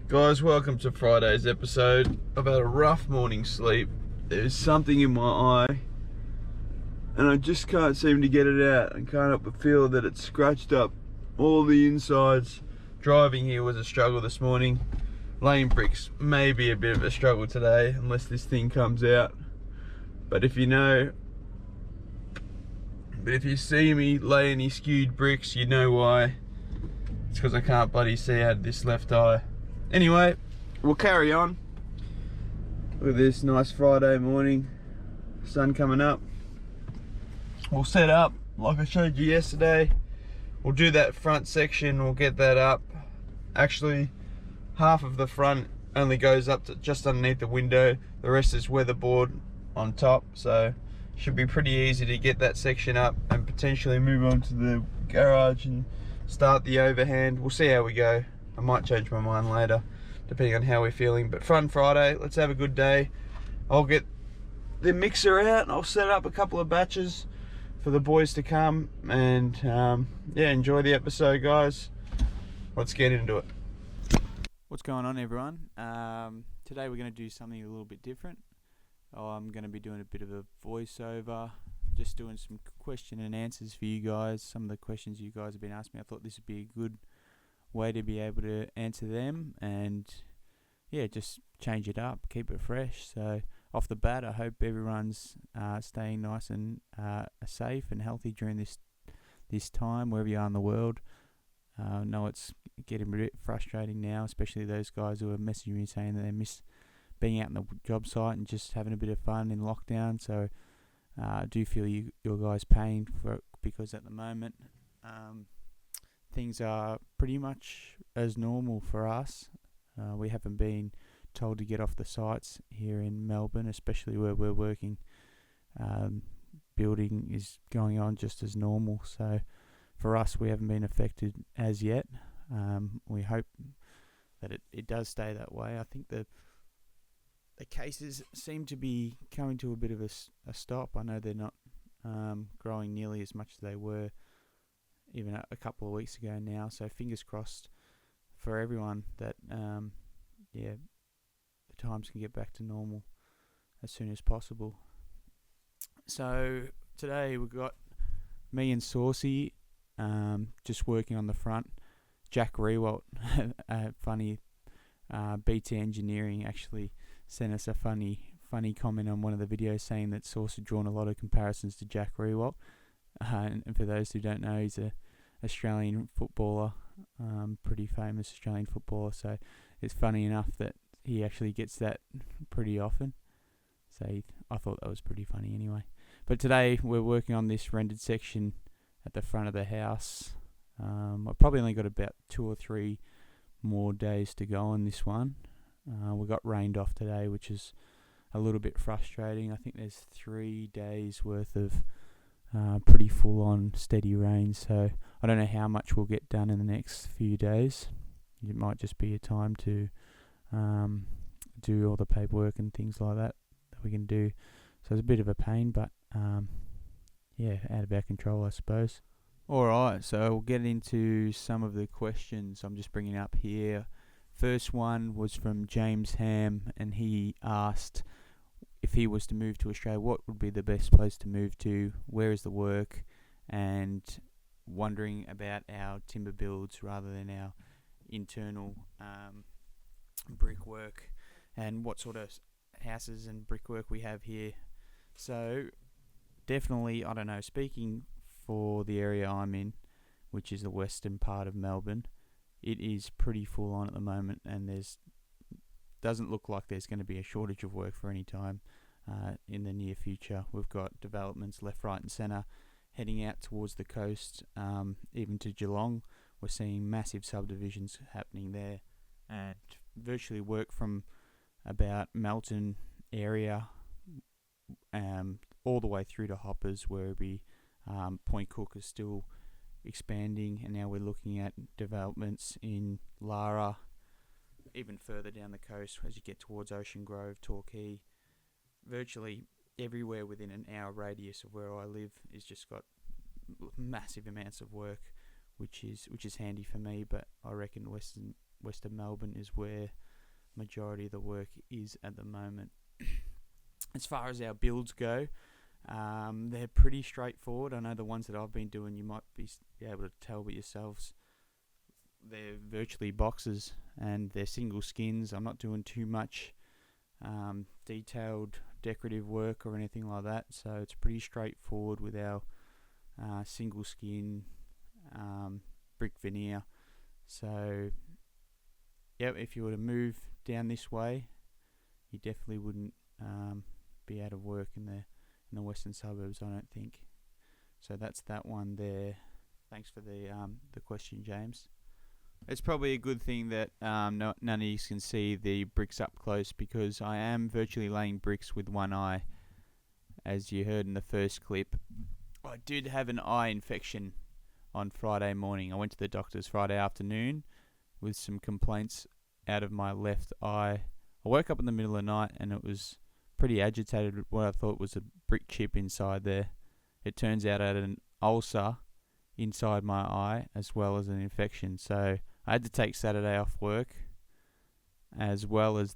Guys, welcome to Friday's episode. I've had a rough morning's sleep. There's something in my eye and I just can't seem to get it out. I can't help but feel that it's scratched up all the insides. Driving here was a struggle this morning. Laying bricks may be a bit of a struggle today unless this thing comes out. But if you see me lay any skewed bricks, you know why. It's because I can't bloody see out of this left eye. Anyway, we'll carry on. Look at this nice Friday morning, sun coming up. We'll set up like I showed you yesterday. We'll do that front section, we'll get that up. Actually, half of the front only goes up to just underneath the window. The rest is weatherboard on top, so should be pretty easy to get that section up and potentially move on to the garage and start the overhand. We'll see how we go. I might change my mind later, depending on how we're feeling. But Fun Friday, let's have a good day. I'll get the mixer out and I'll set up a couple of batches for the boys to come and yeah, enjoy the episode, guys. Let's get into it. What's going on, everyone? Today we're going to do something a little bit different. I'm going to be doing a bit of a voiceover, just doing some question and answers for you guys. Some of the questions you guys have been asking me, I thought this would be a good way to be able to answer them and yeah, just change it up, keep it fresh. So off the bat, I hope everyone's staying nice and safe and healthy during this time wherever you are in the world. I know it's getting a bit frustrating now, especially those guys who are messaging me saying that they miss being out in the job site and just having a bit of fun in lockdown. So I do feel your guys' pain for it, because at the moment things are pretty much as normal for us. We haven't been told to get off the sites here in Melbourne, especially where we're working. Building is going on just as normal. So for us, we haven't been affected as yet. We hope that it does stay that way. I think the cases seem to be coming to a bit of a stop. I know they're not growing nearly as much as they were even a couple of weeks ago now, so fingers crossed for everyone that the times can get back to normal as soon as possible. So today we've got me and Saucy just working on the front. Jack Rewalt, funny BT Engineering, actually sent us a funny comment on one of the videos saying that Saucy had drawn a lot of comparisons to Jack Rewalt. And for those who don't know, he's a Australian footballer, pretty famous Australian footballer. So it's funny enough that he actually gets that pretty often. So I thought that was pretty funny anyway. But today we're working on this rendered section at the front of the house. I've probably only got about 2 or 3 more days to go on this one. We got rained off today, which is a little bit frustrating. I think there's 3 days worth of pretty full on steady rain, so I don't know how much we'll get done in the next few days. It might just be a time to do all the paperwork and things like that we can do. So it's a bit of a pain, but yeah, out of our control, I suppose. Alright, so we'll get into some of the questions I'm just bringing up here. First one was from James Ham, and he asked, if he was to move to Australia, what would be the best place to move to? Where is the work? And wondering about our timber builds rather than our internal brickwork, and what sort of houses and brickwork we have here. So definitely, I don't know, speaking for the area I'm in, which is the western part of Melbourne, it is pretty full on at the moment, and doesn't look like there's going to be a shortage of work for any time in the near future. We've got developments left, right and centre heading out towards the coast, even to Geelong. We're seeing massive subdivisions happening there, and virtually work from about Melton area all the way through to Hoppers, where Point Cook is still expanding, and now we're looking at developments in Lara, even further down the coast as you get towards Ocean Grove, Torquay. Virtually everywhere within an hour radius of where I live is just got massive amounts of work, which is handy for me. But I reckon Western Melbourne is where majority of the work is at the moment. As far as our builds go, they're pretty straightforward. I know the ones that I've been doing, you might be able to tell by yourselves, they're virtually boxes and they're single skins. I'm not doing too much detailed decorative work or anything like that, so it's pretty straightforward with our single skin brick veneer. So yep, if you were to move down this way, you definitely wouldn't be out of work in the western suburbs, I don't think. So that's that one there. Thanks for the question, James. It's probably a good thing that none of you can see the bricks up close, because I am virtually laying bricks with one eye. As you heard in the first clip, I did have an eye infection on Friday morning. I went to the doctor's Friday afternoon with some complaints out of my left eye. I woke up in the middle of the night and it was pretty agitated with what I thought was a brick chip inside there. It turns out I had an ulcer inside my eye as well as an infection, so I had to take Saturday off work as well as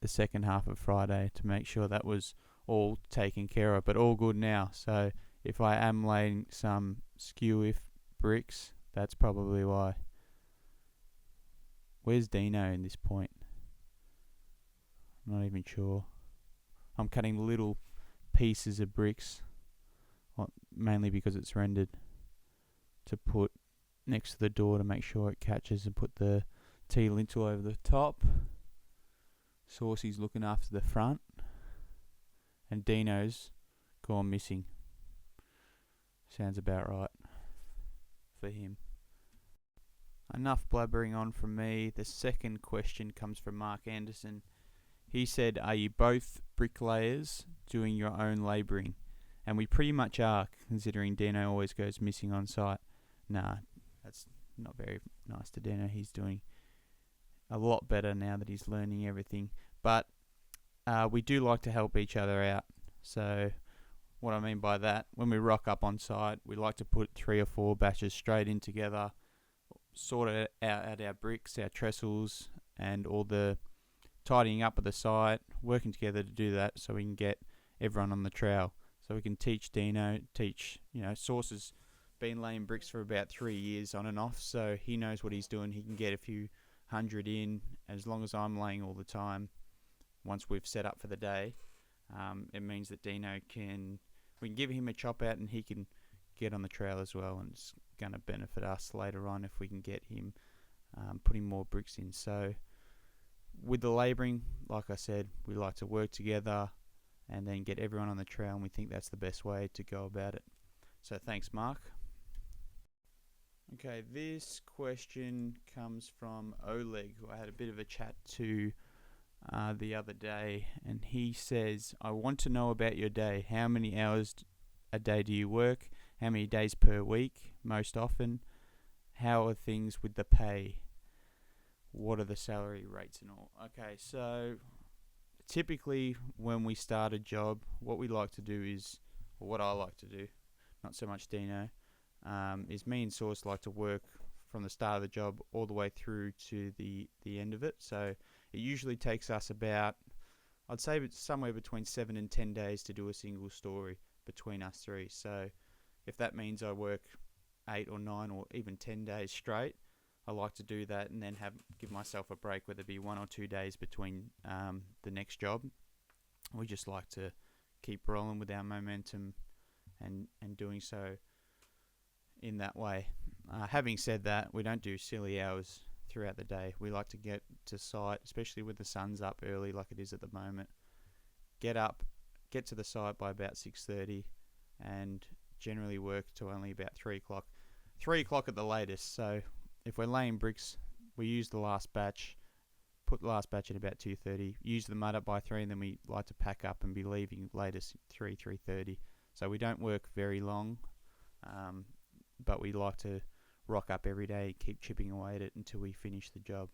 the second half of Friday to make sure that was all taken care of, but all good now. So if I am laying some skew-if bricks, that's probably why. Where's Dino in this point? I'm not even sure. I'm cutting little pieces of bricks, mainly because it's rendered, to put next to the door to make sure it catches, and put the T-lintel over the top. Saucy's looking after the front, and Dino's gone missing. Sounds about right for him. Enough blabbering on from me. The second question comes from Mark Anderson. He said, are you both bricklayers doing your own labouring? And we pretty much are, considering Dino always goes missing on site. Nah, that's not very nice to Dino. He's doing a lot better now that he's learning everything. But we do like to help each other out. So what I mean by that, when we rock up on site, we like to put 3 or 4 batches straight in together, sort it out our bricks, our trestles, and all the tidying up of the site, working together to do that so we can get everyone on the trail. So we can teach Dino, Source has been laying bricks for about 3 years on and off, so he knows what he's doing. He can get a few hundred in, as long as I'm laying all the time. Once we've set up for the day, it means that Dino we can give him a chop out and he can get on the trail as well, and it's going to benefit us later on if we can get him putting more bricks in. So with the labouring, like I said, we like to work together and then get everyone on the trail, and we think that's the best way to go about it. So thanks, Mark. Okay, this question comes from Oleg, who I had a bit of a chat to the other day, and he says, I want to know about your day. How many hours a day do you work? How many days per week, most often? How are things with the pay? What are the salary rates and all? Okay, so typically when we start a job, what we like to do is, or what I like to do, not so much Dino, is me and Source like to work from the start of the job all the way through to the end of it. So it usually takes us about, I'd say somewhere between 7 and 10 days to do a single story between us three. So if that means I work 8 or 9 or even 10 days straight, I like to do that and then give myself a break, whether it be 1 or 2 days between the next job. We just like to keep rolling with our momentum and doing so in that way. Having said that, we don't do silly hours throughout the day. We like to get to site, especially with the sun's up early like it is at the moment. Get to the site by about 6:30 and generally work to only about 3 o'clock. 3 o'clock at the latest. So if we're laying bricks, we use the last batch, put the last batch at about 2:30, use the mud up by 3, and then we like to pack up and be leaving latest 3:30. So we don't work very long, but we like to rock up every day, keep chipping away at it until we finish the job,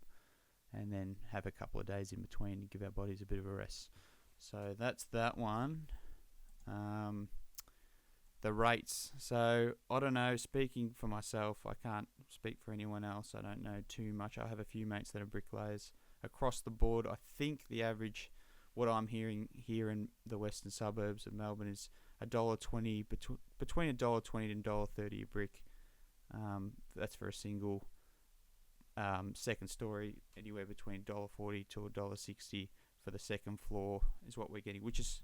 and then have a couple of days in between to give our bodies a bit of a rest. So that's that one. the rates. So I don't know, speaking for myself, I can't speak for anyone else. I don't know too much. I have a few mates that are bricklayers. Across the board, I think the average, what I'm hearing here in the western suburbs of Melbourne, is $1.20, between $1.20 and $1.30 a brick. That's for a single. Second story, anywhere between $1.40 to $1.60 for the second floor is what we're getting, which is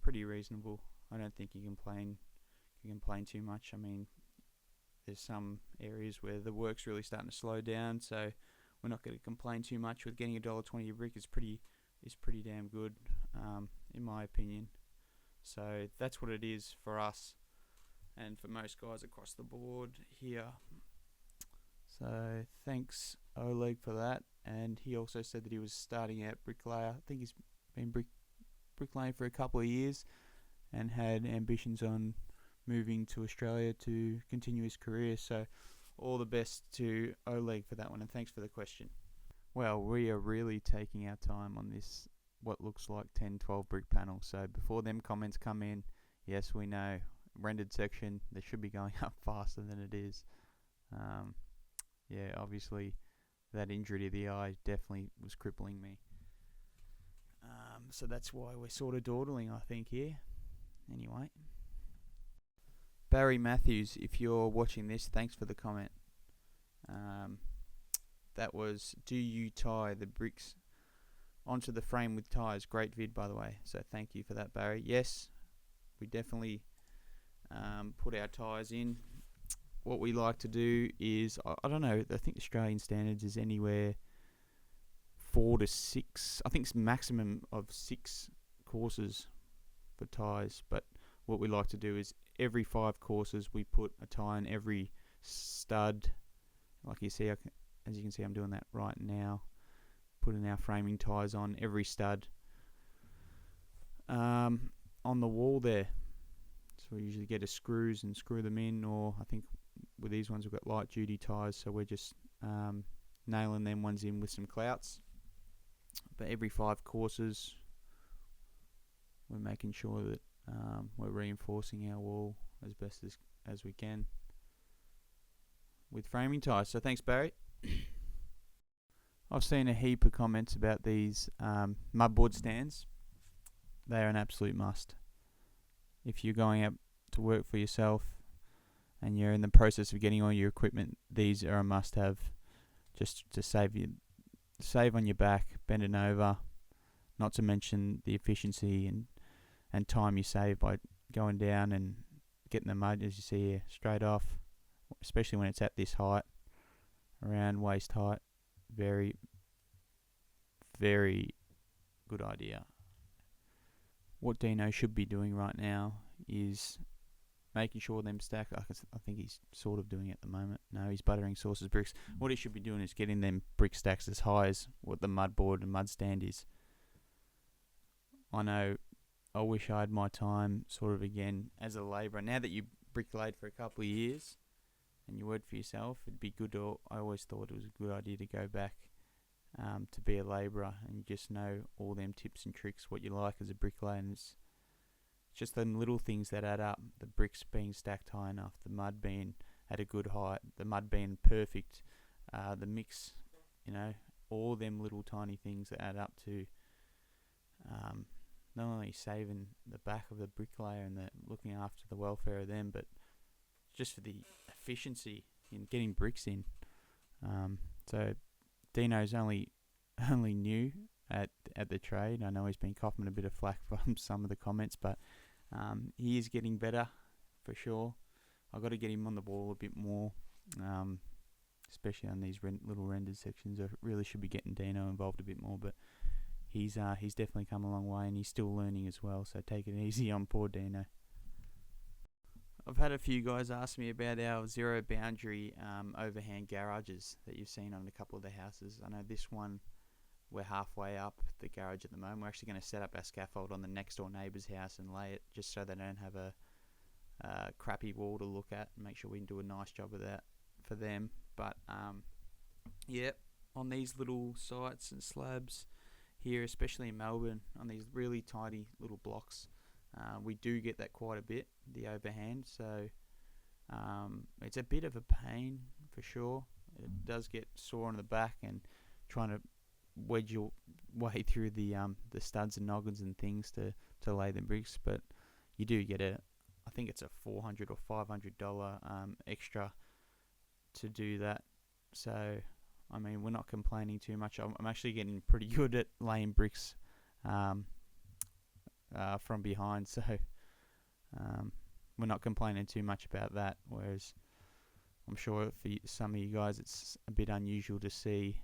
pretty reasonable. I don't think you can complain too much. I mean, there's some areas where the work's really starting to slow down, so we're not going to complain too much with getting $1.20 a brick. Is pretty damn good, in my opinion. So that's what it is for us, and for most guys across the board here. So thanks Oleg for that. And he also said that he was starting out bricklayer. I think he's been bricklaying for a couple of years and had ambitions on moving to Australia to continue his career. So all the best to Oleg for that one, and thanks for the question. Well, we are really taking our time on this, what looks like 10-12 brick panel. So before them comments come in, yes, we know, rendered section, they should be going up faster than it is. Yeah, obviously that injury to the eye definitely was crippling me. So that's why we're sort of dawdling, I think, here. Anyway. Barry Matthews, if you're watching this, thanks for the comment. That was, do you tie the bricks onto the frame with ties? Great vid, by the way. So thank you for that, Barry. Yes, we definitely put our ties in. What we like to do is, I don't know, I think Australian standards is anywhere 4 to 6. I think it's maximum of 6 courses for ties. But what we like to do is every 5 courses we put a tie in every stud. Like you see, as you can see, I'm doing that right now. Putting our framing ties on every stud on the wall there. So we usually get a screws and screw them in, or I think with these ones we've got light duty ties, so we're just nailing them ones in with some clouts. But every 5 courses we're making sure that we're reinforcing our wall as best as we can with framing ties. So thanks, Barry. I've seen a heap of comments about these mudboard stands. They are an absolute must. If you're going out to work for yourself and you're in the process of getting all your equipment, these are a must-have, just to save on your back, bending over. Not to mention the efficiency and time you save by going down and getting the mud, as you see here, straight off, especially when it's at this height, around waist height. Very, very good idea. What Dino should be doing right now is making sure them stack. I think he's sort of doing it at the moment. No, he's buttering sauces bricks. What he should be doing is getting them brick stacks as high as what the mud board and mud stand is. I know, I wish I had my time sort of again as a labourer. Now that you bricklayed for a couple of years and you worked for yourself, it'd be good to, I always thought it was a good idea to go back to be a labourer and just know all them tips and tricks, what you like as a bricklayer. And it's just them little things that add up. The bricks being stacked high enough, the mud being at a good height, the mud being perfect, the mix, all them little tiny things that add up to not only saving the back of the bricklayer and looking after the welfare of them, but just for the efficiency in getting bricks in. So Dino's only new at the trade. I know he's been copping a bit of flack from some of the comments, but he is getting better for sure. I've got to get him on the ball a bit more, especially on these little rendered sections. I really should be getting Dino involved a bit more, but he's definitely come a long way, and he's still learning as well, so take it easy on poor Dino. I've had a few guys ask me about our zero boundary overhand garages that you've seen on a couple of the houses. I know this one, we're halfway up the garage at the moment. We're actually going to set up our scaffold on the next door neighbour's house and lay it just so they don't have a crappy wall to look at, and make sure we can do a nice job of that for them. But yeah, on these little sites and slabs here, especially in Melbourne, on these really tiny little blocks, We do get that quite a bit, the overhand, so it's a bit of a pain for sure. It does get sore on the back, and trying to wedge your way through the studs and noggins and things to lay the bricks, but you do get I think it's a $400 or $500 extra to do that. So I mean, we're not complaining too much. I'm actually getting pretty good at laying bricks from behind, so we're not complaining too much about that, whereas I'm sure for some of you guys it's a bit unusual to see.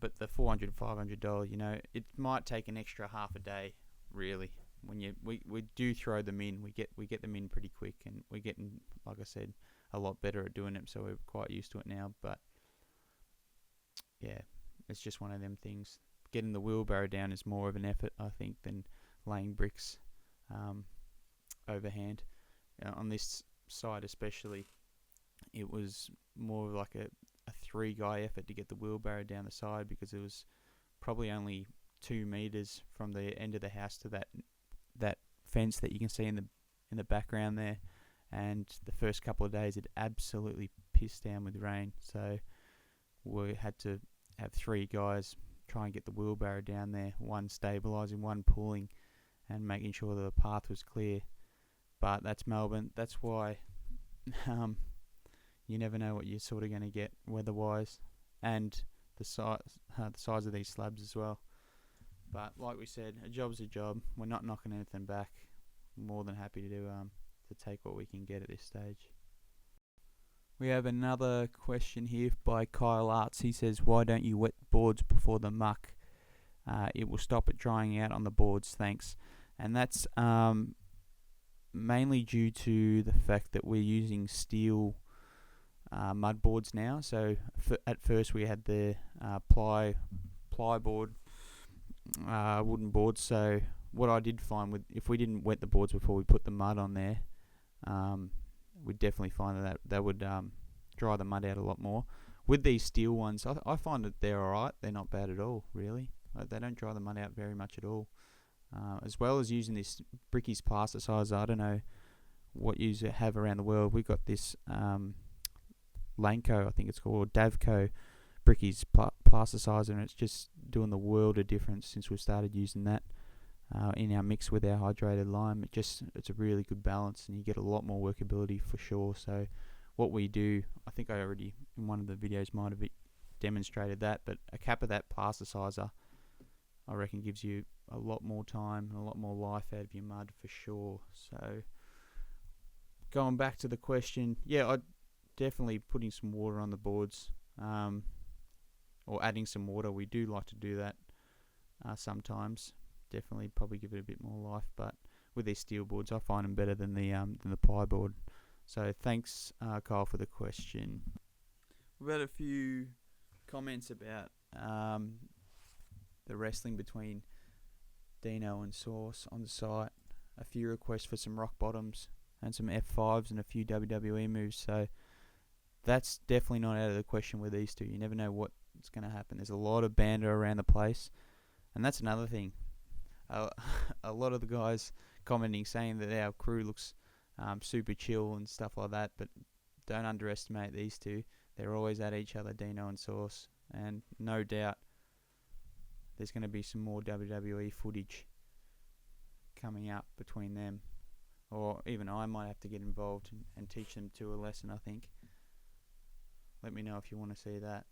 But the $400, $500, you know, it might take an extra half a day, really. When we do throw them in, we get them in pretty quick, and we're getting, like I said, a lot better at doing it, so we're quite used to it now. But yeah, it's just one of them things. Getting the wheelbarrow down is more of an effort, I think, than laying bricks overhand. On this side especially, it was more like a 3-guy effort to get the wheelbarrow down the side, because it was probably only 2 meters from the end of the house to that fence that you can see in the background there. And the first couple of days it absolutely pissed down with rain, so we had to have 3 guys try and get the wheelbarrow down there, one stabilising, one pulling, and making sure that the path was clear. But that's Melbourne. That's why you never know what you're sort of going to get weather-wise, and the size of these slabs as well. But like we said, a job's a job. We're not knocking anything back. More than happy to take what we can get at this stage. We have another question here by Kyle Arts. He says, "Why don't you wet boards before the muck? It will stop it drying out on the boards. Thanks." And that's mainly due to the fact that we're using steel mud boards now. So at first we had the plyboard wooden boards. So what I did find, if we didn't wet the boards before we put the mud on there, we'd definitely find that would dry the mud out a lot more. With these steel ones, I find that they're alright. They're not bad at all, really. They don't dry the mud out very much at all. As well as using this Bricky's plasticizer. I don't know what you have around the world. We've got this Lanco, I think it's called, Davco Bricky's plasticizer, and it's just doing the world of difference since we started using that in our mix with our hydrated lime. It's a really good balance, and you get a lot more workability for sure. So what we do, I think I already in one of the videos might have demonstrated that, but a cap of that plasticizer, I reckon, gives you a lot more time and a lot more life out of your mud for sure. So going back to the question, yeah, I'd definitely putting some water on the boards, or adding some water. We do like to do that sometimes. Definitely probably give it a bit more life, but with these steel boards I find them better than the ply board. So thanks Kyle for the question. We've had a few comments about the wrestling between Dino and Sauce on the site. A few requests for some rock bottoms and some F5s and a few WWE moves. So that's definitely not out of the question with these two. You never know what's going to happen. There's a lot of banter around the place, and that's another thing. A lot of the guys commenting saying that our crew looks super chill and stuff like that, but don't underestimate these two. They're always at each other, Dino and Sauce, and no doubt there's going to be some more WWE footage coming up between them, or even I might have to get involved and teach them two a lesson, I think. Let me know if you want to see that.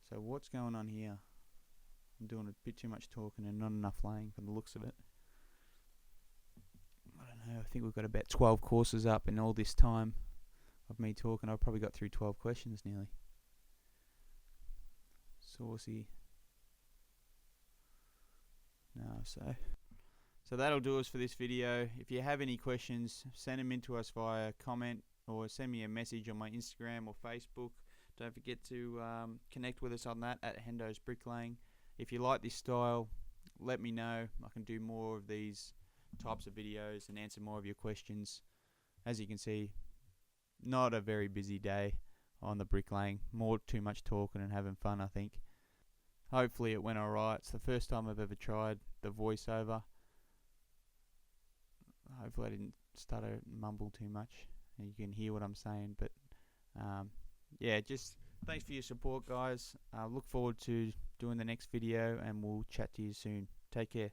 So what's going on here? I'm doing a bit too much talking and not enough laying from the looks of it. I don't know, I think we've got about 12 courses up in all this time of me talking. I've probably got through 12 questions nearly. Saucy. No, so that'll do us for this video. If you have any questions, send them in to us via comment, or send me a message on my Instagram or Facebook. Don't forget to connect with us on that at Hendos Bricklaying. If you like this style, let me know. I can do more of these types of videos and answer more of your questions. As you can see, not a very busy day on the bricklaying. More too much talking and having fun, I think. Hopefully it went alright. It's the first time I've ever tried the voiceover. hopefully I didn't stutter and mumble too much, and you can hear what I'm saying. But yeah, just thanks for your support, guys. Look forward to doing the next video, and we'll chat to you soon. Take care.